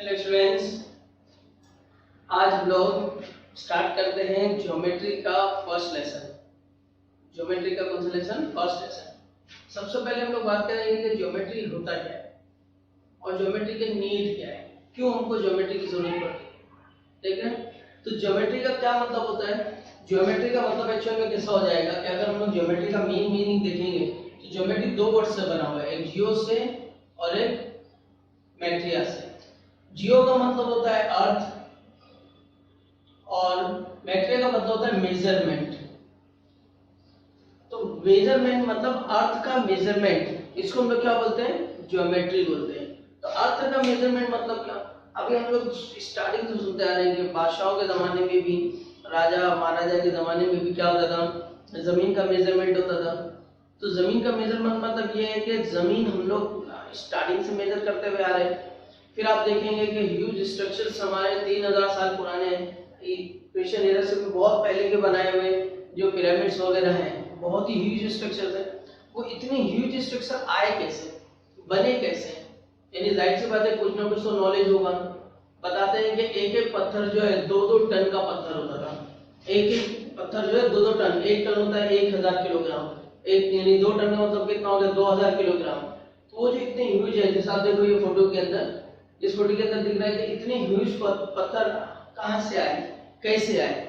Hello students, आज हम लोग स्टार्ट करते हैं ज्योमेट्री का फर्स्ट लेसन। ज्योमेट्री का कौन सा लेसन? First lesson. सबसे पहले हम लोग बात करेंगे कि ज्योमेट्री होता क्या है और ज्योमेट्री के नीड क्या है, क्यों हमको ज्योमेट्री की जरूरत पड़ती है। ठीक है, तो ज्योमेट्री का क्या मतलब होता है? ज्योमेट्री का मतलब एक्चुअल में कैसा हो जाएगा कि अगर हम लोग ज्योमेट्री का मेन मीनिंग देखेंगे तो ज्योमेट्री दो वर्ड से बना हुआ है, एक जियो से और एक मैट्रिया से। जियो का मतलब होता है अर्थ और मैट्रिया का मतलब होता है मेजरमेंट। तो मेजरमेंट मतलब अर्थ का मेजरमेंट, इसको हम लोग क्या बोलते हैं? ज्योमेट्री बोलते हैं। तो अर्थ का मेजरमेंट मतलब क्या? अभी हम लोग स्टार्टिंग से सुनते आ रहे हैं कि बादशाहों के जमाने में भी, राजा महाराजा के जमाने में भी क्या होता था? जमीन का मेजरमेंट होता था। तो जमीन का मेजरमेंट मतलब ये है कि जमीन हम लोग स्टार्टिंग से मेजर करते हुए आ रहे हैं। फिर आप देखेंगे कि ह्यूज स्ट्रक्चर्स हमारे 3000 साल पुराने हैं, क्रिश्चियन एरा से भी बहुत पहले के बनाए हुए जो पिरामिड्स वगैरह हैं, बहुत ही ह्यूज स्ट्रक्चर्स हैं। वो इतने ह्यूज स्ट्रक्चर आए कैसे, बने कैसे? यानी जाहिर सी बात है कुछ ना कुछ तो नॉलेज होगा। बताते हैं कि एक एक पत्थर जो है 2-2 टन का पत्थर होता था। एक एक पत्थर जो है 2-2 टन, एक टन होता है 1000 किलोग्राम, एक यानी 2 टन का मतलब कितना हो गया? 2000 किलोग्राम। तो वो जो इतने ह्यूज है, जैसे आप देखो ये फोटो के अंदर, इस फोटो के अंदर दिख रहा है कि इतने ह्यूज पत्थर कहां से आए, कैसे आए।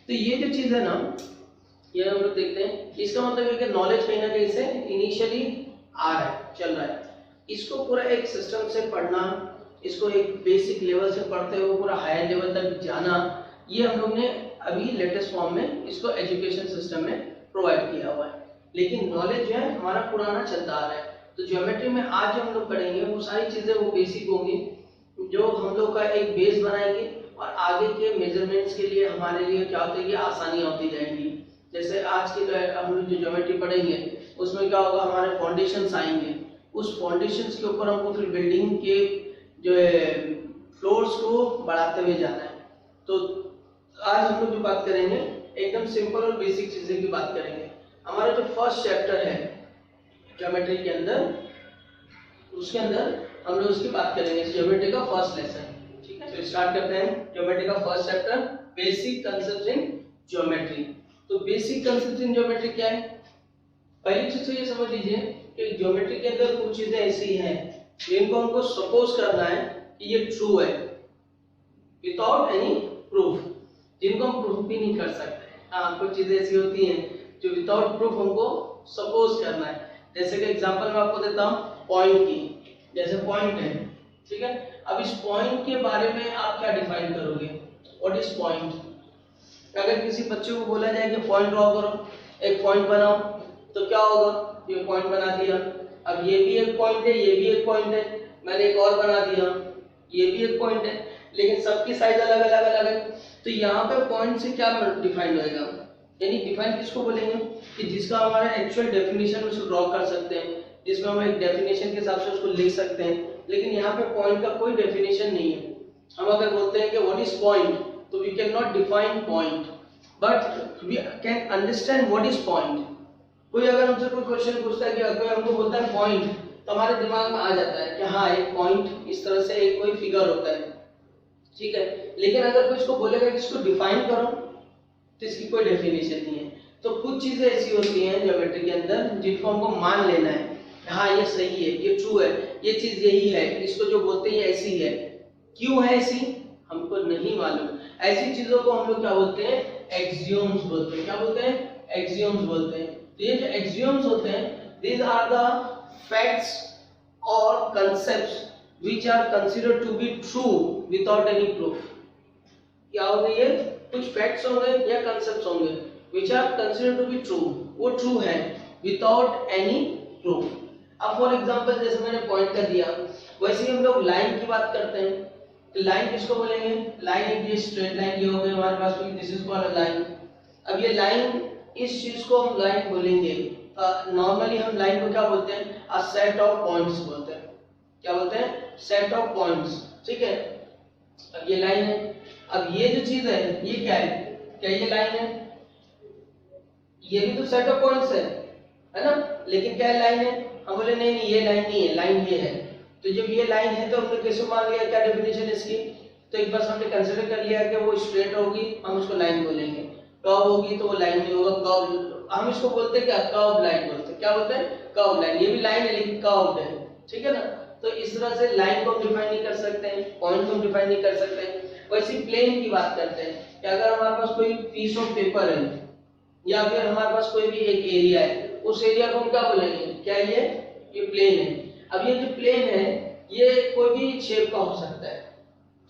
तो ये जो चीज है ना, ये हम लोग देखते हैं। इसका मतलब है कि नॉलेज कहीं ना कहीं से इनिशियली आ रहा है, चल रहा है। इसको पूरा एक सिस्टम से पढ़ना, इसको एक बेसिक लेवल से पढ़ते हुए पूरा हायर लेवल तक जाना, ये हम लोग ने अभी लेटेस्ट फॉर्म में इसको एजुकेशन सिस्टम में प्रोवाइड किया हुआ है। लेकिन नॉलेज जो है हमारा पुराना चलता आ रहा है। तो ज्योमेट्री में आज जो हम लोग पढ़ेंगे वो सारी चीजें वो बेसिक होंगी जो हम लोग का एक बेस बनाएंगे और आगे के मेजरमेंट्स के लिए हमारे लिए क्या होता है कि आसानियां होती जाएंगी। जैसे आज के हम लोग जो ज्योमेट्री पढ़ेंगे उसमें क्या होगा, हमारे फाउंडेशंस आएंगे, उस फाउंडेशंस के ऊपर हमको फिर बिल्डिंग के जो है फ्लोर्स को बढ़ाते हुए जाना है। तो आज हम लोग जो बात करेंगे एकदम सिंपल और बेसिक चीजें की बात करेंगे। हमारा जो फर्स्ट चैप्टर है ज्योमेट्री के अंदर, उसके अंदर हम लोग उसकी बात करेंगे, ज्योमेट्री का फर्स्ट लेसन। ठीक है, तो स्टार्ट करते हैं ज्योमेट्री का first chapter, basic concepts in geometry. तो बेसिक कांसेप्ट्स इन ज्योमेट्री क्या है? पहली चीज तो ये समझ लीजिए कि ज्योमेट्री के अंदर कुछ चीजें ऐसी हैं जिनको हमको सपोज करना है कि ये ट्रू है विदाउट एनी प्रूफ, जिनको हम प्रूफ भी नहीं कर सकते। हाँ, कुछ चीजें ऐसी होती हैं जो विदाउट प्रूफ हमको सपोज करना है। जैसे कि एग्जांपल मैं आपको देता हूँ पॉइंट की। जैसे पॉइंट है, ठीक है, अब इस पॉइंट के बारे में आप क्या डिफाइन करोगे? What is point? अगर किसी बच्चे को बोला जाए कि पॉइंट ड्रॉ करो, एक पॉइंट बनाओ, तो क्या होगा? ये पॉइंट बना दिया। अब ये भी एक पॉइंट है, ये भी एक पॉइंट है, मैंने एक और बना दिया, ये भी एक पॉइंट है, लेकिन सबकी साइज अलग अलग है। तो यहाँ पे पॉइंट से क्या डिफाइन होएगा? यानी डिफाइन किसको बोलेंगे कि जिसका हमारा एक्चुअल डेफिनेशन उसको ड्रॉ कर सकते हैं, जिसमें हम एक डेफिनेशन के हिसाब से उसको लिख सकते हैं। लेकिन यहाँ पे पॉइंट का कोई डेफिनेशन नहीं है। हम अगर बोलते हैं कि व्हाट इज पॉइंट, तो we can not define point, but we can understand what is point. कोई अगर हमसे कोई क्वेश्चन पूछता है कि अगर हमको बोलता है पॉइंट, तो हमारे दिमाग में आ जाता है कि हाँ एक पॉइंट इस तरह से एक कोई फिगर होता है, ठीक है। लेकिन अगर कोई इसको बोलेगा कि इसको डिफाइन करो, तो इसकी कोई डेफिनेशन नहीं है। तो कुछ चीजें ऐसी होती हैं ज्योमेट्री के अंदर जिनको हमको मान लेना है, हाँ ये सही है, ये ट्रू है, ये चीज यही है, इसको जो बोलते हैं ये ऐसी है। क्यों है ऐसी हमको नहीं मालूम। ऐसी चीजों को हम लोग क्या बोलते हैं? एक्सियोम्स बोलते हैं। क्या बोलते हैं? एक्सियोम्स बोलते हैं। तो ये जो एक्सियोम्स होते हैं, these are the facts or concepts which are considered to be true without any proof। क्या होंगे ये? कुछ फैक्ट्स होंगे या कंसेप्ट्स होंगे which are considered to be true, वो ट्रू है without any proof। अब फॉर एग्जांपल जैसे मैंने पॉइंट कर दिया, वैसे ही हम लोग लाइन की बात करते हैं। तो लाइन किसको बोलेंगे? लाइन एक ये स्ट्रेट लाइन ये हो गई हमारे पास, this is called a line. अब ये लाइन, इस चीज को हम लाइन बोलेंगे। नॉर्मली हम लाइन को क्या बोलते हैं? अ सेट ऑफ पॉइंट्स बोलते हैं। क्या बोलते हैं? सेट ऑफ पॉइंट्स, ठीक है। अब ये लाइन है, अब ये जो चीज है ये क्या है? क्या ये लाइन है? ये भी तो सेट ऑफ पॉइंट्स है ना, लेकिन क्या लाइन है? हम बोले नहीं नहीं ये लाइन नहीं है, लाइन ये है। तो जब ये लाइन है तो हमने कैसे मान लिया, क्या डेफिनेशन इसकी, तो एक बार हमने कंसीडर कर लिया कि वो स्ट्रेट होगी, हम उसको लाइन बोलेंगे, कर्व होगी तो वो लाइन नहीं होगा, कर्व हम इसको बोलते हैं क्या, कर्व लाइन बोलते हैं, क्या बोलते हैं, कर्व लाइन। ये भी लाइन है लेकिन कर्व है, ठीक है ना। तो इस तरह से लाइन को हम डिफाइन नहीं कर सकते हैं, पॉइंट को हम डिफाइन नहीं कर सकते हैं। वैसे प्लेन की बात करते हैं कि अगर हमारे पास कोई पीस ऑफ पेपर है या फिर हमारे पास कोई भी एक एरिया है, उस एरिया को हम क्या बोलेंगे, क्या ये प्लेन है। अब ये जो प्लेन है ये कोई भी शेप का हो सकता है,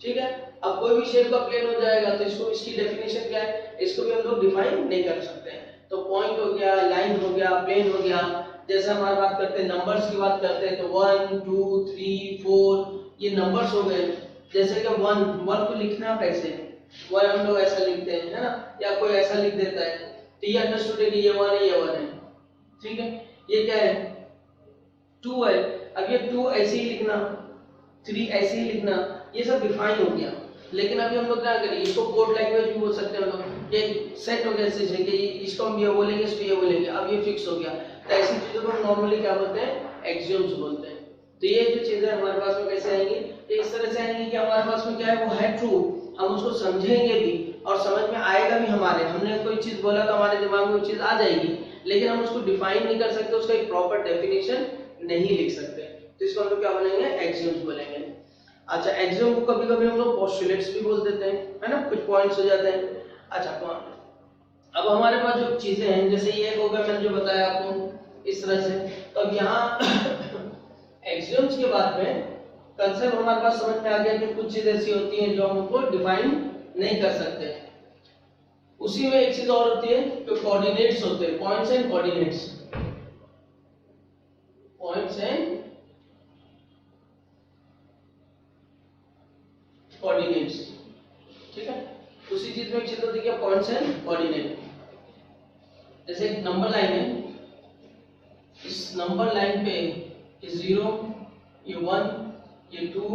ठीक है। अब कोई भी शेप का प्लेन हो जाएगा तो इसको, इसकी डेफिनेशन क्या है, इसको भी हम लोग डिफाइन नहीं कर सकते हैं। तो पॉइंट हो गया, लाइन हो गया, प्लेन हो गया। जैसे हमारी बात करते हैं नंबर्स की बात करते हैं तो 1 2 3 4 ये नंबर्स हो गए। जैसे कि 1 को लिखना कैसे, 1 हम लोग ऐसा लिखते हैं, है ना, या कोई ऐसा लिख देता है तो ये अंडरस्टूड है कि ये 1 है, ये 1 है, ठीक है। ये क्या है, 2 है, अब ये 2 ऐसे ही लिखना, 3 ऐसे ही लिखना, ये सब डिफाइन हो गया। लेकिन अभी हम लोग क्या करेंगे, इसको कोड लैंग्वेज भी बोल सकते हैं हम लोग, ये सेट हो गया जैसे कि इसको हम ये बोलेंगे, इसको ये बोलेंगे, अब ये फिक्स हो गया। तो ऐसी चीजों को हम नॉर्मली क्या बोलते हैं, एक्सियोम्स बोलते हैं। तो ये जो चीजें हमारे पास में कैसे आएंगी, ये इस तरह से आएंगी कि हमारे पास में क्या है, वो है ट्रू, हम उसको समझेंगे भी और समझ में आएगा भी हमारे, हमने कोई चीज बोला तो हमारे दिमाग में वो चीज आ जाएगी, लेकिन हम उसको डिफाइन नहीं कर सकते, उसका एक प्रॉपर डेफिनेशन नहीं लिख सकते। तो इसको हम लोग क्या बोलेंगे, एक्सियोम्स बोलेंगे। अच्छा, एक्सियोम को कभी-कभी हम लोग पोस्टुलेट्स भी बोल देते हैं, है ना, कुछ पॉइंट्स हो जाते हैं। अच्छा, अब हमारे पास जो चीजें हैं, जैसे ये हो गया, मैंने जो बताया आपको इस तरह से। तो अब यहाँ एक्सियोम्स के बाद में कंसेप्ट हमारे पास समझ में आ गया कि कुछ चीजें ऐसी होती हैं जो हम उनको डिफाइन नहीं कर सकते। उसी में एक चीज और होती है जो कोऑर्डिनेट्स होते हैं, points and coordinates, points and coordinates, ठीक है। उसी चीज में एक चीज होती है पॉइंट्स एंड कोऑर्डिनेट। जैसे एक नंबर लाइन है, इस नंबर लाइन पे ये 0, ये 1, ये 2,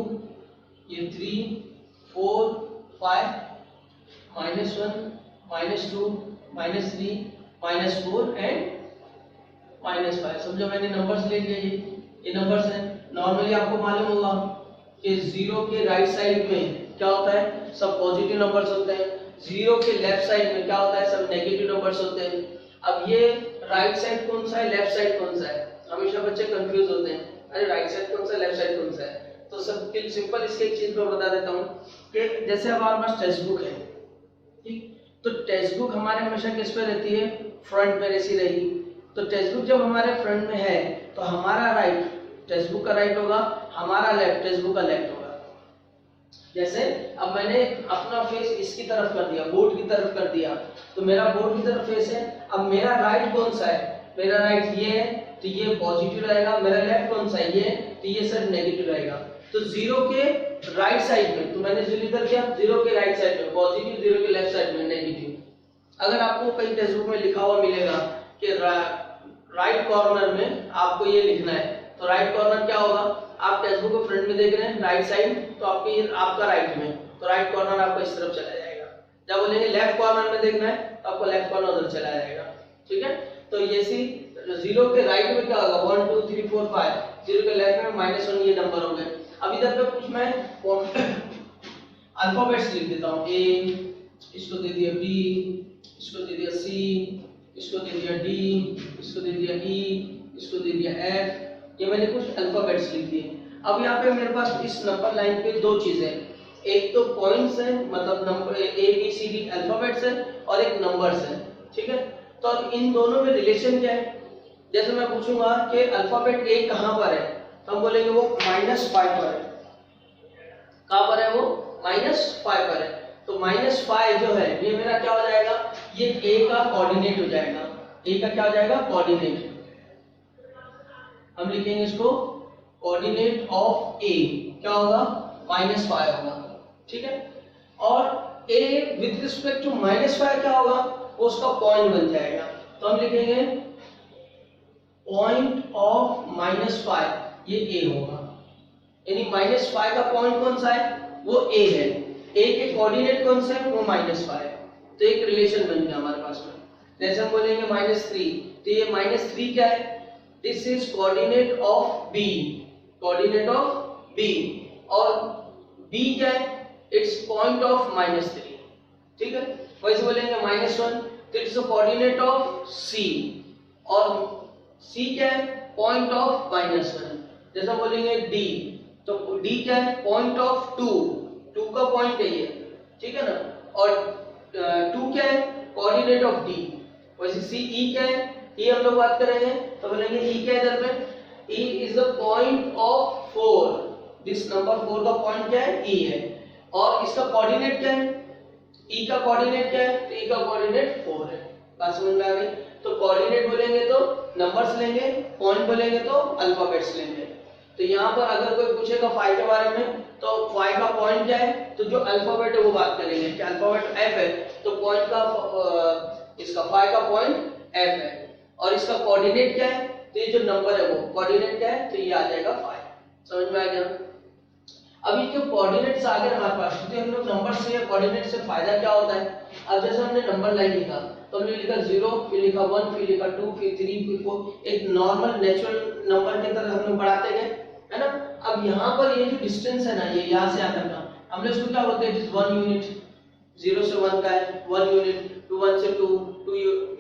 ये 3 4 5 -1 -2 -3 -4 एंड -5। समझो मैंने नंबर्स ले लिए, ये नंबर्स हैं। नॉर्मली आपको मालूम होगा कि 0 के राइट साइड में क्या होता है, सब पॉजिटिव नंबर्स होते हैं, 0 के लेफ्ट साइड में क्या होता है, सब नेगेटिव नंबर्स होते हैं। अब ये राइट साइड कौन सा है, लेफ्ट साइड कौन सा है, हमेशा बच्चे कंफ्यूज होते हैं, अरे राइट साइड कौन सा है, लेफ्ट साइड कौन सा है। तो सब सिंपल इसके एक चीज को बता देता हूँ कि जैसे हमारे पास टेक्स्ट बुक है, ठीक, तो टेक्स्ट बुक हमारे हमेशा किस पे रहती है, फ्रंट पे ऐसी रहेगी। तो टेक्स्ट बुक जब हमारे फ्रंट में है तो हमारा राइट टेक्स्ट बुक का राइट होगा, हमारा लेफ्ट टेक्स्ट बुक का लेफ्ट होगा। जैसे अब मैंने अपना फेस इसकी तरफ कर दिया, बोर्ड की तरफ कर दिया, तो मेरा बोर्ड की तरफ फेस है। अब मेरा राइट कौन सा है, मेरा राइट ये है तो ये पॉजिटिव रहेगा, मेरा लेफ्ट कौन सा है ये, तो ये सिर्फ नेगेटिव रहेगा। तो 0 के राइट साइड में, तो मैंने जो इधर किया 0 के राइट साइड में पॉजिटिव, 0 के लेफ्ट साइड में नेगेटिव। अगर आपको कहीं टेक्स्ट बुक में लिखा हुआ मिलेगा कि राइट कॉर्नर में आपको ये लिखना है, तो राइट कॉर्नर क्या होगा, आप टेक्स्ट बुक को फ्रंट में देख रहे हैं राइट साइड, तो आपका राइट में, तो राइट कॉर्नर आपका इस तरफ चला जाएगा। जब बोलेंगे लेफ्ट कॉर्नर में देखना है तो आपको लेफ्ट कॉर्नर उधर चला जाएगा, ठीक है। तो ये सी 0 के राइट में क्या होगा, 1 2 3 4 5, 0 के लेफ्ट में -1, ये नंबर हो गए। अब इधर पे कुछ मैं अल्फाबेट्स लिख देता हूँ, ए, इसको दे दिया बी, इसको दे दिया सी, इसको दे दिया डी, इसको दे दिया ई, इसको दे दिया एफ, ये मैंने कुछ अल्फाबेट्स लिख दिए। अब यहाँ पे मेरे पास इस नंबर लाइन पे दो चीजें, एक तो पॉइंट्स है, मतलब number A B C D alphabets है, और एक नंबर्स है, ठीक है। तो अब इन दोनों में रिलेशन क्या है, जैसे मैं पूछूंगा कि अल्फाबेट ए कहाँ पर है, तो हम बोलेंगे वो -5 पर है। कहाँ पर है वो, -5 पर है। तो -5 जो है ये मेरा क्या हो जाएगा, ये ए का कोऑर्डिनेट हो जाएगा, ए का क्या हो जाएगा, कोऑर्डिनेट। हम लिखेंगे इसको कोऑर्डिनेट ऑफ ए क्या होगा, -5 होगा, ठीक है। और ए विद रिस्पेक्ट टू -5 क्या होगा, वो उसका पॉइंट बन जाएगा। तो हम लिखेंगे पॉइंट ऑफ -5, ये ए होगा, यानी -5 का पॉइंट कौन सा है, वो ए है, ए के कोऑर्डिनेट कौन से है, वो -5। तो एक रिलेशन बन गया हमारे पास में। जैसे हम बोलेंगे -3, तो ये -3 क्या है, this is coordinate of B, coordinate of B, और B क्या है, इट्स पॉइंट ऑफ -3, ठीक है। वैसे बोलेंगे -1 तो it's the coordinate of C, और C क्या है, पॉइंट ऑफ -1। जैसा बोलेंगे D, तो D क्या है, पॉइंट ऑफ 2 का पॉइंट है ये, ठीक है ना, और 2 क्या है, कोऑर्डिनेट ऑफ D। वैसे C E क्या है, ये हम लोग बात कर रहे हैं तो बोलेंगे E क्या है इधर पे, E is the point of 4, this number 4 का पॉइंट क्या है, E है, और इसका कोऑर्डिनेट क्या है, E का कोऑर्डिनेट क्या है, तो E का कोऑर्डिनेट 4 है। बात समझ में आ गई। तो कोऑर्डिनेट बोलेंगे तो नंबर्स लेंगे, पॉइंट बोलेंगे तो अल्फाबेट्स लेंगे। तो यहाँ पर अगर कोई पूछेगा फाई के बारे में तो फाई का पॉइंट क्या है, तो जो अल्फाबेट है वो बात करेंगे कि अल्फाबेट F है तो पॉइंट का इसका फाई का पॉइंट F है, और इसका कोऑर्डिनेट क्या है, तो ये जो नंबर है वो कोऑर्डिनेट क्या है, तो ये आ जाएगा फाई। समझ में आ गया। अभी जो कोऑर्डिनेट्स आ गए हमारे पास, तो हम लोग नंबर से या कोऑर्डिनेट से फायदा क्या होता है। अब जैसे हमने नंबर लाइन लिखा तो हमने लिखा 0, फिर लिखा 1, फिर लिखा 2, फिर 3, फिर 4, एक नॉर्मल नेचुरल नंबर की तरह हम लोग बढ़ाते गए, है ना। अब यहाँ पर ये जो डिस्टेंस है ना, ये यहाँ से आकर का हम लोग इसको क्या बोलते हैं, 1 यूनिट, 0 से 1 का है 1 यूनिट, 1 से 2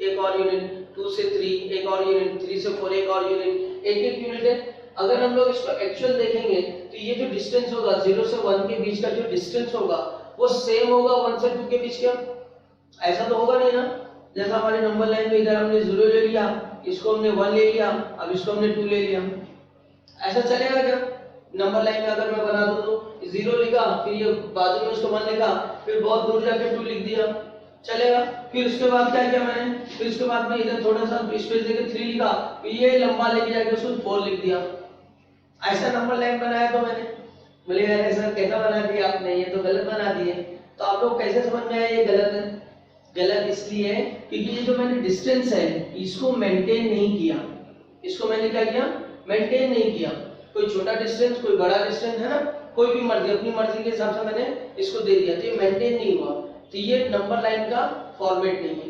एक और यूनिट, 2 से 3 एक और यूनिट, 3 से 4 एक और यूनिट, एक यूनिट है। अगर हम लोग इसको एक्चुअल देखेंगे तो ये जो डिस्टेंस होगा 0 से 1 के बीच का जो डिस्टेंस होगा वो सेम होगा 1 से 2 के बीच का, ऐसा तो होगा नहीं ना। जैसा हमारे नंबर लाइन में इधर हमने 0 ले लिया, इसको हमने 1 ले लिया, अब इसको हमने 2 ले लिया, ऐसा चलेगा क्या। नंबर लाइन में अगर मैं बना दूं तो 0 लिखा, फिर ये बाजू में उसको 1 लिखा, फिर बहुत दूर जाके 2 लिख दिया, चलेगा। फिर उसके बाद क्या किया मैंने, फिर उसके बाद में इधर थोड़ा सा स्पेस देके 3 लिखा, फिर ये लंबा लेके जाके उसको 4 लिख दिया, ऐसा नंबर लाइन बनाया। तो मैंने बोले यार ऐसा कैसा बना दिया आपने, ये तो गलत बना दिए। तो आप लोग कैसे समझ में आया ये गलत है। गलत इसलिए है क्योंकि ये जो मैंने डिस्टेंस है इसको मेंटेन नहीं किया, इसको मैंने क्या किया, मेंटेन नहीं किया। कोई छोटा डिस्टेंस, कोई बड़ा डिस्टेंस, है ना, कोई भी मर्जी, अपनी मर्जी के हिसाब से मैंने इसको दे दिया, तो ये मेंटेन नहीं हुआ। तो ये नंबर लाइन का फॉर्मेट नहीं है।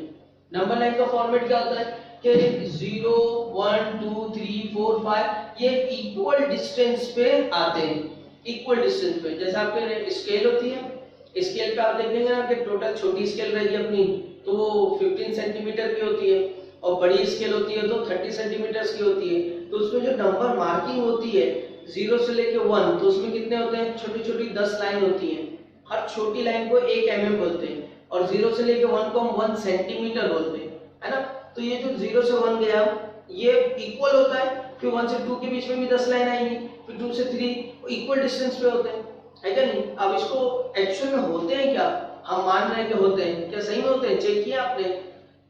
नंबर लाइन का फॉर्मेट क्या होता है कि 0 1 2 3 4 5 ये इक्वल डिस्टेंस पे आते हैं, इक्वल डिस्टेंस पे। जैसे आपके स्केल होती है, स्केल पे आप देखेंगे ना कि टोटल छोटी स्केल रहेगी अपनी तो वो 15 सेंटीमीटर की होती है, और बड़ी स्केल होती है तो 30 सेंटीमीटर की होती है। तो उसमें जो नंबर मार्किंग होती है 0 से लेके 1, तो उसमें कितने होते हैं, छोटी छोटी 10 लाइन होती हैं। हर छोटी लाइन को 1 mm बोलते हैं, और 0 से लेके 1 को हम 1 सेंटीमीटर बोलते हैं, है ना। तो ये जो 0 से 1 गया ये इक्वल होता है, फिर 1 से 2 के बीच में भी 10 लाइन आएंगी, फिर 2 से 3 इक्वल डिस्टेंस पे होते हैं, है क्या नहीं। अब इसको एक्चुअल में होते हैं क्या, हम मान रहे हैं कि होते हैं, क्या सही में होते हैं, चेक किया आपने।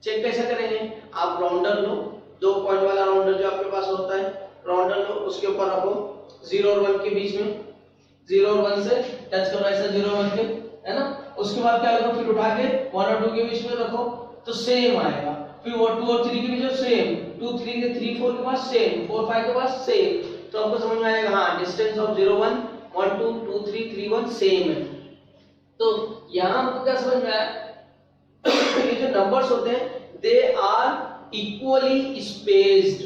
चेक कैसे करेंगे, आप राउंडर लो, 2 पॉइंट वाला राउंडर जो आपके पास होता है, राउंडर लो, उसके ऊपर रखो 0 और 1 के बीच में, 0 और 1 से टच करो ऐसा 0 और 1 के, है ना। उसके बाद क्या होगा, फिर उठा के 1 और 2 के बीच में रखो तो सेम आएगा, फिर वो 2 और 3 के बीच में सेम, 2 3 के 3 4 के पास सेम, 4 5 के पास सेम। तो आपको समझ में आएगा हाँ डिस्टेंस ऑफ 0 1 1 2 2 3 3 1 सेम है। तो यहां हमको क्या समझ में आया, ये जो नंबर्स होते हैं they are equally spaced,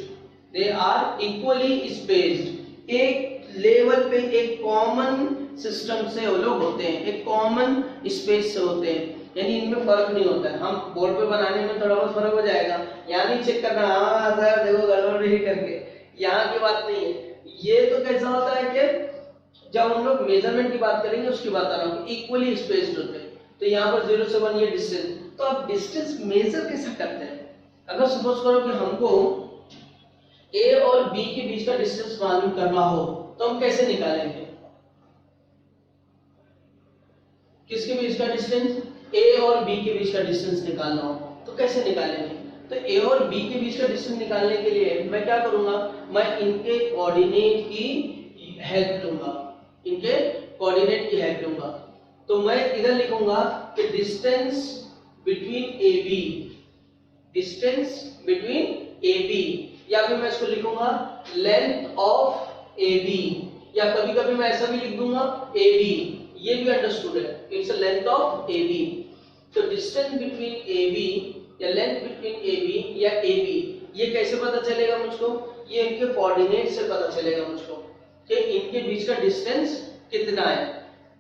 they are equally spaced, एक लेवल पे एक कॉमन सिस्टम से वो लोग होते हैं, एक कॉमन स्पेस से होते हैं, यानी इनमें फर्क नहीं होता है। हम बोर्ड पे बनाने में थोड़ा बहुत फर्क हो जाएगा, यहाँ नहीं चेक करना हाँ सर देखो गड़बड़ नहीं करके, यहाँ की बात नहीं है। ये तो कैसा होता है कि जब हम लोग मेजरमेंट की बात करेंगे उसकी बात कर रहा हूँ, इक्वली स्पेस्ड होते हैं। तो यहाँ पर 0 से 1 ये डिस्टेंस, तो आप डिस्टेंस मेजर कैसे करते हैं। अगर सपोज करो कि हमको A और B के बीच का डिस्टेंस मालूम करना हो तो हम कैसे निकालेंगे, किसके बीच का डिस्टेंस, A और B के बीच का डिस्टेंस निकालना हो तो कैसे निकालेंगे। तो A और B के बीच का डिस्टेंस निकालने के लिए मैं क्या करूंगा, मैं इनके कोऑर्डिनेट की हेल्प लूंगा, इनके कोऑर्डिनेट की हेल्प लूंगा। तो मैं इधर लिखूंगा कि distance between AB, distance between AB, या फिर मैं इसको लिखूंगा लेंथ ऑफ AB, या कभी कभी मैं ऐसा भी लिख दूंगा AB, ये भी अंडरस्टूड है, it's a length of AB। तो डिस्टेंस बिटवीन AB या लेंथ बिटवीन AB या AB, ये कैसे पता चलेगा मुझको, ये इनके कोऑर्डिनेट से पता चलेगा मुझको। कि इनके बीच का डिस्टेंस कितना है।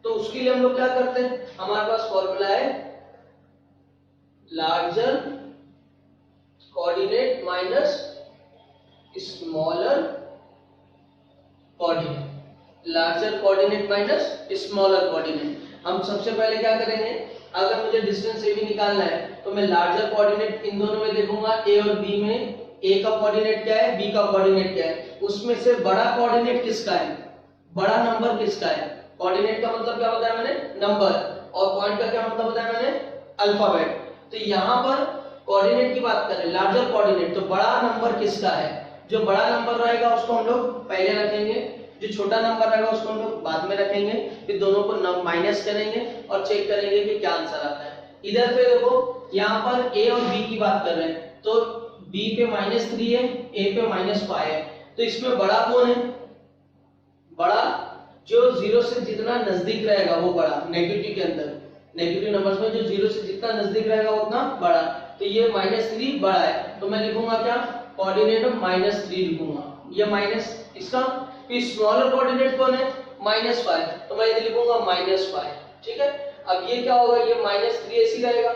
तो उसके लिए हम लोग क्या करते हैं, हमारे पास फॉर्मूला है larger coordinate minus smaller coordinate, larger coordinate minus smaller coordinate. हम सबसे पहले क्या करेंगे, अगर मुझे डिस्टेंस ए बी निकालना है तो मैं लार्जर कोऑर्डिनेट इन दोनों में देखूंगा, ए और बी में ए का कोऑर्डिनेट क्या है, बी का कोऑर्डिनेट क्या है, उसमें से बड़ा कोऑर्डिनेट किसका है, बड़ा नंबर किसका है। कोऑर्डिनेट का मतलब क्या बताया मैंने, नंबर, और पॉइंट का क्या मतलब बताया मैंने, अल्फाबेट। तो यहाँ पर कोऑर्डिनेट की बात करें, लार्जर कोऑर्डिनेट, तो बड़ा नंबर किसका है, जो बड़ा नंबर रहेगा उसको हम लोग पहले रखेंगे, जो छोटा नंबर रहेगा उसको हम लोग बाद में रखेंगे, फिर दोनों को माइनस करेंगे और चेक करेंगे कि क्या आंसर आता है। इधर पे देखो, यहाँ पर ए और बी की बात कर रहे हैं, तो बी पे -3 है, ए पे -5 है, तो इसमें बड़ा कौन है, बड़ा जो 0 से जितना नजदीक रहेगा वो बड़ा, नेगेटिव के अंदर, नेगेटिव नंबर्स में जो 0 से जितना नजदीक रहेगा उतना बड़ा। तो ये -3 बड़ा है, तो मैं लिखूंगा क्या, कोऑर्डिनेट ऑफ -3 लिखूंगा, ये माइनस इसका। फिर स्मॉलर कोऑर्डिनेट कौन है, -5, तो मैं इधर लिखूंगा -5, ठीक है। अब ये क्या होगा, ये -3 ऐसी रहेगा,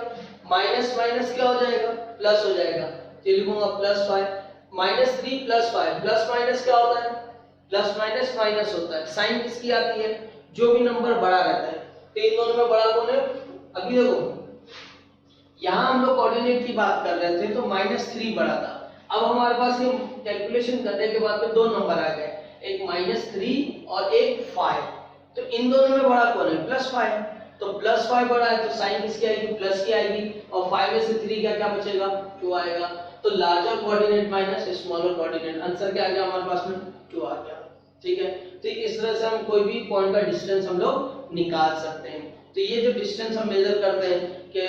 माइनस माइनस क्या हो जाएगा, प्लस हो जाएगा, तो लिखूंगा +5, -3 +5, प्लस माइनस क्या होता है, प्लस माइनस माइनस होता है, साइन किसकी आती है, जो भी नंबर बड़ा रहता है। तो इन दोनों में बड़ा कौन है, अभी देखो यहाँ हम लोग कोऑर्डिनेट की बात कर रहे थे तो -3 बड़ा था, अब हमारे पास ये कैलकुलेशन करने के बाद में दो नंबर आ गए, एक -3 और एक 5, तो इन दोनों में बड़ा कौन है, +5, तो +5 बड़ा है तो साइन किसकी आएगी, प्लस की आएगी, और 5 में से 3 क्या क्या बचेगा, 2 आएगा। तो larger coordinate minus smaller coordinate, answer क्या आ गया हमारे पास में, 2 आ गया, ठीक है। तो इस तरह से हम कोई भी पॉइंट का डिस्टेंस हम लोग निकाल सकते हैं। तो ये जो डिस्टेंस हम मेजर करते हैं कि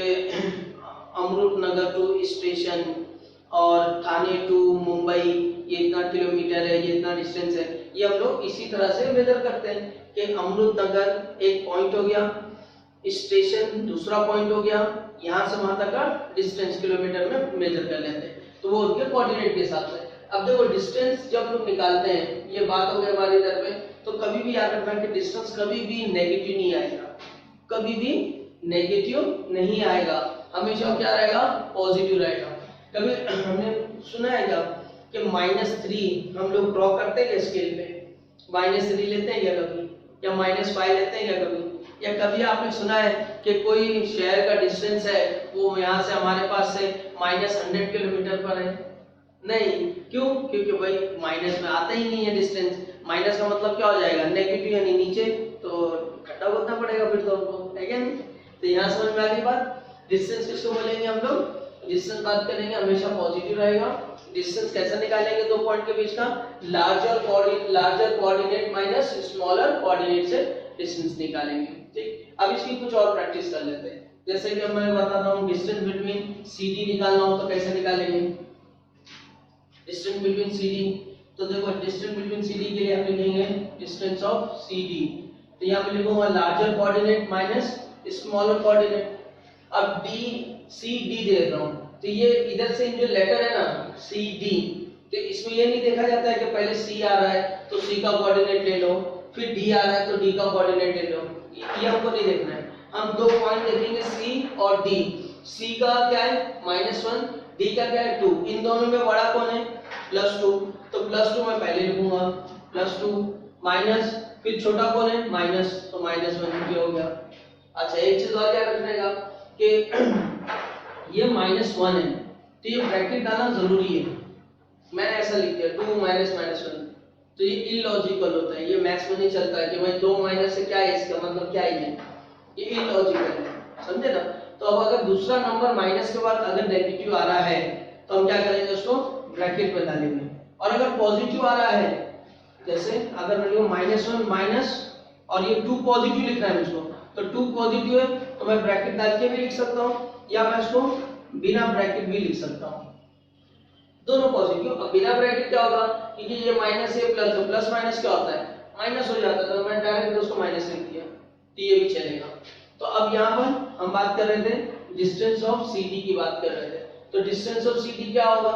अमृतनगर टू स्टेशन और थाने टू मुंबई ये इतना किलोमीटर है, ये इतना डिस्टेंस है, ये हम लोग इसी तरह से मेजर करते हैं कि अमृतनगर एक पॉइंट हो गया, स्टेशन दूसरा पॉइंट हो गया, यहाँ से वहां तक का डिस्टेंस किलोमीटर में मेजर कर लेते हैं, तो वो उनके कोऑर्डिनेट के हिसाब से। अब देखो डिस्टेंस जब लोग निकालते हैं, ये बात हो गई हमारे इधर पे, तो कभी भी याद रखना कि डिस्टेंस कभी भी नेगेटिव नहीं आएगा, कभी भी नेगेटिव नहीं आएगा, हमेशा क्या रहेगा, पॉजिटिव रहेगा। कभी हमने सुना है क्या कि -3 हम लोग ड्रॉ करते हैं स्केल पे, -3 लेते हैं क्या कभी, या -5 लेते हैं क्या कभी, या कभी आपने सुना है कि कोई शहर का डिस्टेंस है वो यहाँ से हमारे पास से -100 किलोमीटर पर है, नहीं, क्यों, क्योंकि भाई माइनस में आता ही नहीं है डिस्टेंस, माइनस का मतलब क्या हो जाएगा, नेगेटिव यानी नीचे, तो घटा करना पड़ेगा फिर तो हमको, है क्या नहीं। तो यहाँ समझ में आ गई बात। डिस्टेंस किसको बोलेंगे हम लोग, डिस्टेंस बात करेंगे हमेशा पॉजिटिव रहेगा। डिस्टेंस कैसे निकालेंगे दो पॉइंट के बीच का, larger coordinate minus smaller coordinate से डिस्टेंस निकालेंगे, ठीक। अब इसकी कुछ और प्रैक्टिस कर लेते हैं, जैसे कि मैं बताता हूँ डिस्टेंस बिटवीन CD निकालना हो तो कैसे निकालेंगे, डिस्टेंस बिटवीन CD, तो देखो डिस्टेंस बिटवीन CD के लिए हम लिखेंगे डिस्टेंस ऑफ CD, तो यहाँ पे लिखूंगा larger coordinate minus smaller coordinate. अब CD दे रहा हूँ, तो ये इधर से जो लेटर है ना CD, तो इसमें ये नहीं देखा जाता है कि पहले C आ रहा है तो C का कोऑर्डिनेट ले लो, फिर D आ रहा है तो D का कोऑर्डिनेट ले लो, ये हमको नहीं देखना है। हम दो पॉइंट देखेंगे C और D, C का क्या है -1, D का क्या है 2, इन दोनों में बड़ा कौन है, +2, तो +2 मैं पहले लिखूंगा, +2 माइनस, फिर छोटा कौन है माइनस, तो -1 ये हो गया। अच्छा एक चीज और याद रखने का कि ये -1 है तो ये ब्रैकेट डालना जरूरी है, मैंने ऐसा लिख दिया 2 -1, तो ये इलॉजिकल होता है, ये मैथ्स में नहीं चलता है कि भाई 2 माइनस से क्या है, इसका मतलब क्या है, ये इलॉजिकल है, समझे ना। तो अब अगर दूसरा नंबर माइनस के बाद अगर नेगेटिव आ रहा है तो हम क्या करेंगे, उसको ब्रैकेट में डालेंगे, और अगर पॉजिटिव आ रहा है, जैसे अगर मैं लिखूं -1 माइनस और ये 2 पॉजिटिव लिखना है मुझको, तो 2 पॉजिटिव है तो मैं ब्रैकेट डाल के भी लिख सकता हूँ, या मैं इसको बिना ब्रैकेट भी लिख सकता हूँ, दोनों पॉजिटिव। अब बिना ब्रैकेट क्या होगा, क्योंकि ये माइनस है प्लस है, प्लस माइनस क्या होता है, माइनस हो जाता है, तो मैं डायरेक्ट उसको माइनस लिख दिया, तो ये भी चलेगा। तो अब यहाँ पर हम बात कर रहे थे डिस्टेंस ऑफ CD की बात कर रहे थे, तो डिस्टेंस ऑफ CD क्या होगा,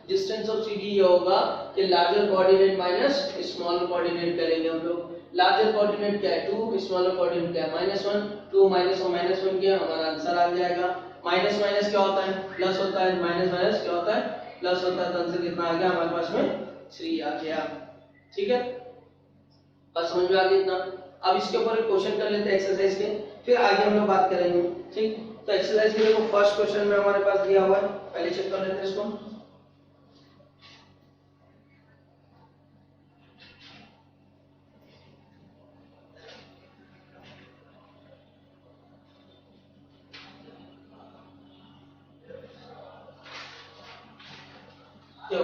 डिस्टेंस ऑफ CD ये होगा कि larger coordinate minus smaller coordinate करेंगे हम लोग। लार्जर कोऑर्डिनेट क्या है 2, स्मॉलर कोऑर्डिनेट क्या है -1, 2 -1 किया हमारा आंसर आ जाएगा। माइनस माइनस क्या होता है प्लस होता है, माइनस माइनस क्या होता है प्लस होता है, तो आंसर कितना आ गया हमारे पास में 3 आ गया। ठीक है, बस समझ में आ गया इतना। अब इसके ऊपर एक क्वेश्चन कर लेते हैं एक्सरसाइज के, फिर आगे हम लोग बात करेंगे। ठीक, तो एक्सरसाइज के देखो फर्स्ट क्वेश्चन में हमारे पास दिया हुआ है, पहले चेक कर लेते हैं इसको।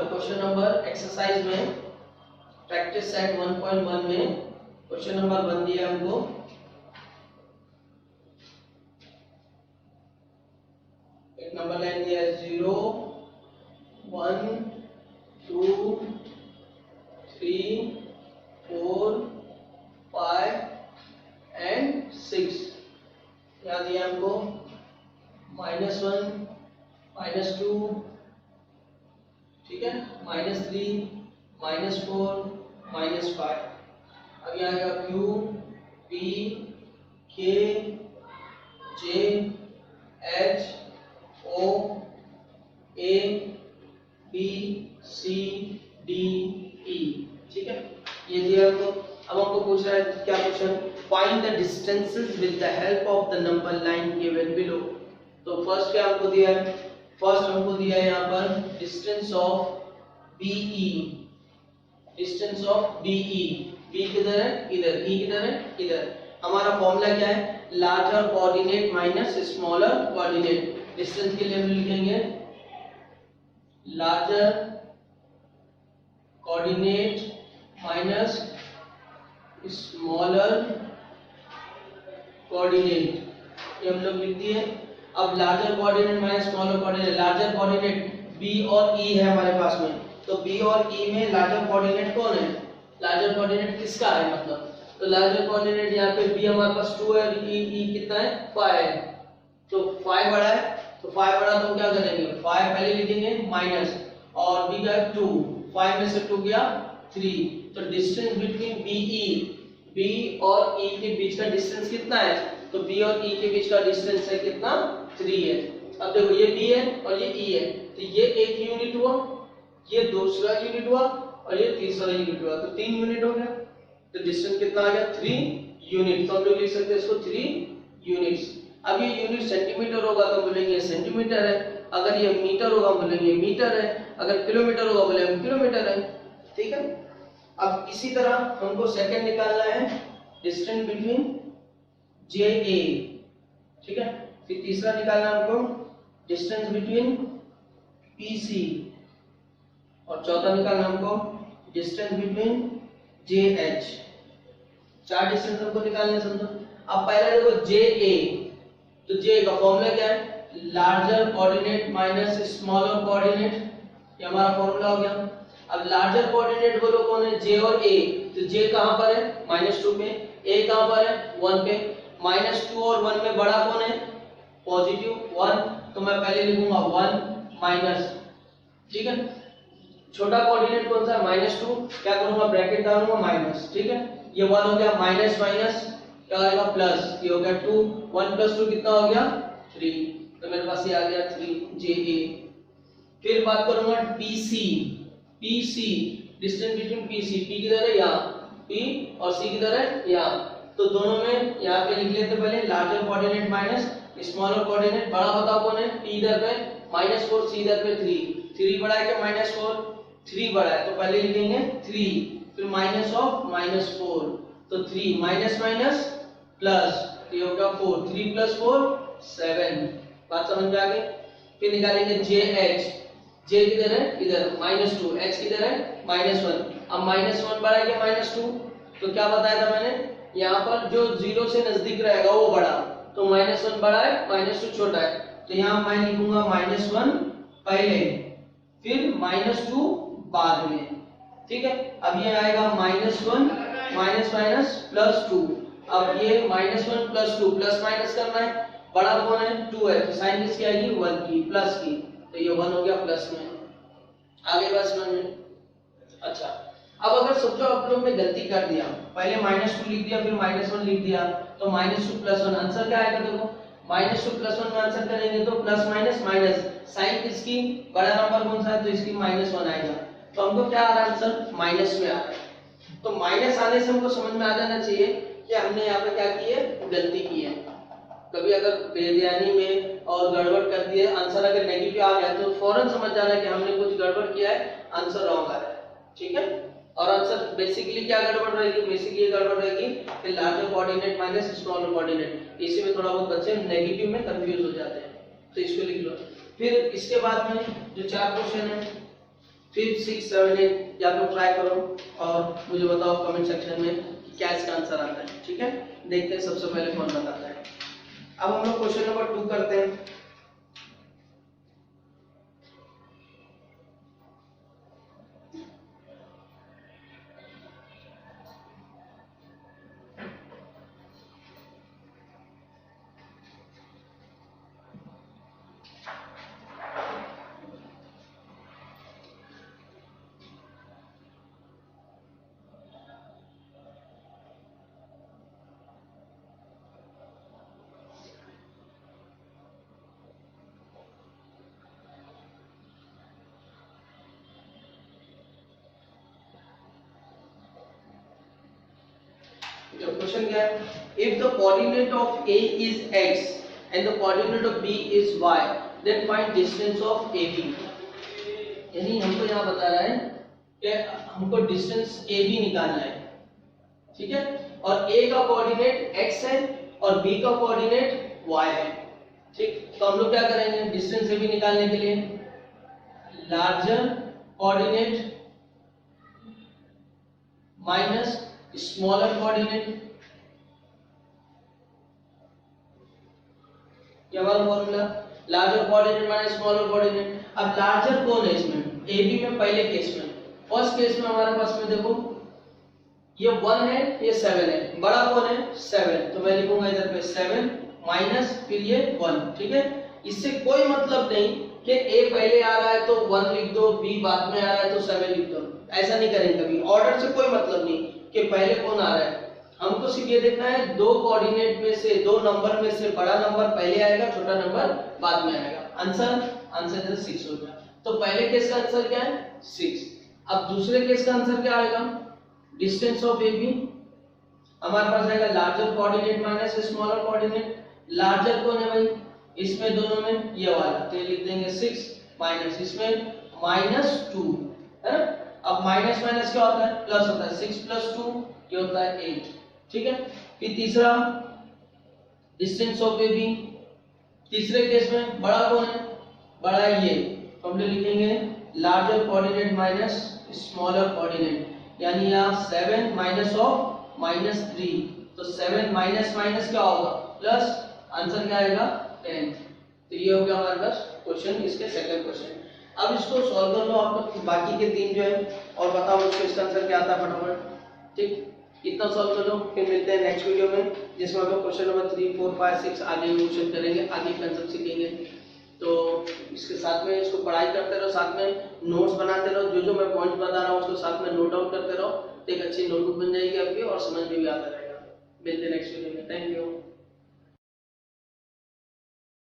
क्वेश्चन नंबर एक्सरसाइज में प्रैक्टिस सेट 1.1 में क्वेश्चन नंबर 1 दिया हमको। एक नंबर लाइन दिया है 0 1 2 3 4 5 एंड 6। यहाँ दिया हमको -1 -2, ठीक है, -3 -4 -5। आगे आएगा Q P K J H O A B C D E। ठीक है, ये दिया हमको। अब हमको पूछ रहा है क्या question, find the distances with the help of the number line given below. तो फर्स्ट क्या हमको दिया है, फर्स्ट हमको दिया है यहाँ पर distance of BE, distance of BE। B किधर है इधर, E किधर है इधर। हमारा फॉर्मूला क्या है, larger coordinate minus smaller coordinate. Distance के लिए हम लिखेंगे larger coordinate minus smaller coordinate, ये हम लोग लिख दिए। अब larger coordinate minus smaller coordinate, larger coordinate B और E है हमारे पास में, तो B और E में लार्जर कोऑर्डिनेट कौन है, लार्जर कोऑर्डिनेट किसका है मतलब, तो लार्जर कोऑर्डिनेट यहाँ पे B हमारे पास 2 है, E कितना है 5 है, तो 5 बड़ा है, तो 5 बड़ा तो क्या करेंगे 5 पहले लिखेंगे माइनस और B का 2, 5 में से 2 गया 3, तो डिस्टेंस बिटवीन B और E के बीच का डिस्टेंस कितना है, तो B और E के बीच का डिस्टेंस है कितना 3 है। अब देखो ये B है और ये E है, तो ये एक यूनिट हुआ, ये दूसरा यूनिट हुआ और ये तीसरा यूनिट हुआ, तो 3 यूनिट हो गया, तो डिस्टेंस कितना आ गया 3 यूनिट। तो हम लोग लिख सकते हैं इसको 3 यूनिट्स। अब ये यूनिट सेंटीमीटर होगा तो बोलेंगे सेंटीमीटर है, अगर ये मीटर होगा बोलेंगे मीटर है, अगर किलोमीटर होगा बोलेंगे किलोमीटर है। ठीक है, अब इसी तरह हमको सेकंड निकालना है, डिस्टेंस बिटवीन JA। ठीक है, फिर तीसरा निकालना है हमको डिस्टेंस बिटवीन PC, और चौथा निकालना हमको डिस्टेंस बिटवीन JH। 4 डिस्टेंस हमको निकालने समझो। अब पहले देखो JA, तो J का फॉर्मूला क्या है, larger coordinate minus smaller coordinate, ये हमारा फॉर्मूला हो गया। अब लार्जर कोऑर्डिनेट बोलो कौन है J और A, तो J कहां पर है -2 पे, A कहां पर है 1 पे, -2 और 1 में बड़ा कौन है पॉजिटिव 1, तो मैं पहले लिखूंगा 1 माइनस। ठीक है, छोटा कोऑर्डिनेट कौन सा है -2, क्या करूंगा ब्रैकेट डालूंगा माइनस। ठीक है, ये 1 हो गया माइनस माइनस क्या आएगा प्लस, ये हो गया 2, 1 + 2 कितना हो गया 3, तो मेरे पास ये आ गया 3 JA। फिर बात करूंगा PC, distance between PC, P किधर है यहाँ, P और C किधर है यहाँ, तो दोनों में यहाँ पे लिख लेते पहले larger coordinate minus smaller coordinate. बड़ा बताओ कौन है, P इधर पे -4, C इधर पे 3 बड़ा है क्या -4, 3 बड़ा है, तो पहले लिखेंगे 3, फिर माइनस ऑफ -4, तो 3 माइनस माइनस प्लस, ये होगा 4, 3 + 4 7। बात समझ में आ गई। फिर निकालेंगे JH, J किधर है इधर -2, H किधर है -1। अब -1 बड़ा है क्या -2, तो क्या बताया था मैंने, यहाँ पर जो 0 से नजदीक रहेगा वो बड़ा, तो -1 बड़ा है -2 छोटा है, तो यहाँ मैं लिखूंगा -1 पहले फिर -2 बाद में। ठीक है, अब ये आएगा -1 माइनस माइनस +2। अब ये -1 +2 प्लस माइनस करना है, बड़ा कौन है 2 है, तो साइन किसकी आएगी 1 की, प्लस की, तो ये 1 हो गया प्लस में। आगे बात समझ में? अच्छा, अब अगर सोचो आप लोग ने गलती कर दिया, पहले -2 लिख दिया फिर -1 लिख दिया, तो -2 + 1 आंसर क्या आएगा? देखो -2 + 1 में आंसर करेंगे तो प्लस माइनस माइनस, साइन किसकी बड़ा नंबर कौन सा है तो इसकी -1 आएगा, तो हमको क्या आ रहा है आंसर माइनस में आ रहा है। तो माइनस आने से हमको समझ में आ जाना चाहिए कि हमने यहाँ पे क्या की है, गलती की है। कभी अगर बेध्यानी में और गड़बड़ कर दिए, आंसर अगर नेगेटिव आ गया तो फौरन समझ जाना कि हमने कुछ गड़बड़ किया है, आंसर रॉन्ग आ रहा है, ठीक है। और आंसर बेसिकली क्या गड़बड़ रहेगी, बेसिकली गड़बड़ रहेगी कि larger coordinate minus smaller coordinate, इसी में थोड़ा बहुत बच्चे नेगेटिव में कंफ्यूज हो जाते हैं, तो इसको लिख लो। फिर इसके बाद में जो 4 क्वेश्चन है 5, 6, 7, 8 या तो ट्राई करो और मुझे बताओ कमेंट सेक्शन में कि क्या इसका आंसर आता है, ठीक है। देखते हैं सबसे पहले कौन बताता है। अब हम लोग क्वेश्चन नंबर 2 करते हैं। क्वेश्चन क्या है, if the coordinate of A is x and the coordinate of B is y, then find distance of AB। यानी हमको यहाँ बता रहा है कि हमको डिस्टेंस AB निकालना है, ठीक है, और A का कोऑर्डिनेट x है और B का कोऑर्डिनेट y है, ठीक। तो हम लोग क्या करेंगे, डिस्टेंस AB निकालने के लिए larger coordinate minus smaller coordinate, क्या वाला formula, larger coordinate minus smaller coordinate. अब लार्जर कौन है इसमें, AB में पहले केस में, फर्स्ट केस में हमारे पास में देखो ये 1 है ये 7 है, बड़ा कौन है 7, तो मैं लिखूंगा इधर पे 7 माइनस फिर ये 1, ठीक है। इससे कोई मतलब नहीं कि A पहले आ रहा है तो 1 लिख दो, B बाद में आ रहा है तो 7 लिख दो, ऐसा नहीं करेंगे कभी, ऑर्डर से कोई मतलब नहीं कि पहले कौन आ रहा है। हमको सिर्फ ये देखना है दो कोऑर्डिनेट में से, दो नंबर में से बड़ा नंबर पहले आएगा, छोटा नंबर बाद में आएगा। आंसर 6 हो गया। तो पहले केस का आंसर क्या है 6। अब दूसरे केस का आंसर क्या आएगा, डिस्टेंस ऑफ AB हमारे पास आएगा larger coordinate minus smaller coordinate. Larger कौन है भाई, इसमें दोनों में ये वाला, तो ये लिख देंगे 6 माइनस इसमें -2 है ना। अब माइनस माइनस क्या होता है, प्लस होता है, 6 + 2 ये होता है 8, ठीक है। फिर तीसरा डिस्टेंस ऑफ AB, तीसरे केस में बड़ा कौन है, बड़ा ये, तो हम लिखेंगे larger coordinate minus smaller coordinate, यानी यहाँ 7 माइनस ऑफ -3, तो 7 माइनस माइनस क्या होगा प्लस, आंसर क्या आएगा 10। तो ये हो गया हमारे पास क्वेश्चन, इसके सेकंड क्वेश्चन। अब इसको सॉल्व कर लो आप लोग, बाकी के 3 जो है, और बताओ उसको इसका आंसर क्या आता है फटाफट, ठीक। इतना सॉल्व कर लो, फिर मिलते हैं नेक्स्ट वीडियो में जिसमें हम लोग क्वेश्चन नंबर 3, 4, 5, 6 आगे क्वेश्चन करेंगे, आगे कंसेप्ट सीखेंगे। तो इसके साथ में इसको पढ़ाई करते रहो, साथ में नोट्स बनाते रहो, जो जो मैं पॉइंट्स बता रहा हूँ उसको साथ में नोट डाउन करते रहो, तो एक अच्छी नोटबुक बन जाएगी आपकी और समझ में भी आता रहेगा। मिलते हैं नेक्स्ट वीडियो में।